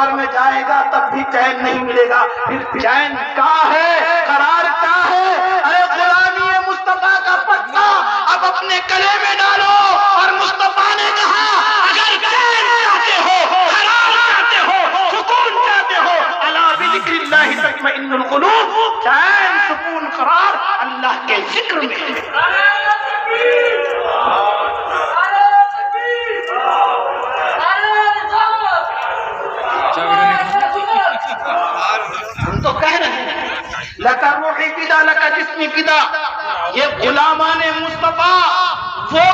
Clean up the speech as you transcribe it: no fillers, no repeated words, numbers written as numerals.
कब्र में जाएगा तब भी चैन नहीं मिलेगा। फिर चैन क्या है, करार क्या है? अरे गुलामी मुस्तफा का पत्ता अब अपने गले में डालो। और मुस्तफा ने कहा अगर चैन चाहते हो, करार चाहते हो, सुकून चाहते हो, अला बिज़िक्रिल्लाहि तत्मइन्नुल क़ुलूब, चैन सुकून करार अल्लाह के जिक्र में है। हम तो कह रहे हैं लका रूही फिदा लका जिस्मी फिदा। ये गुलामाने मुस्तफा वो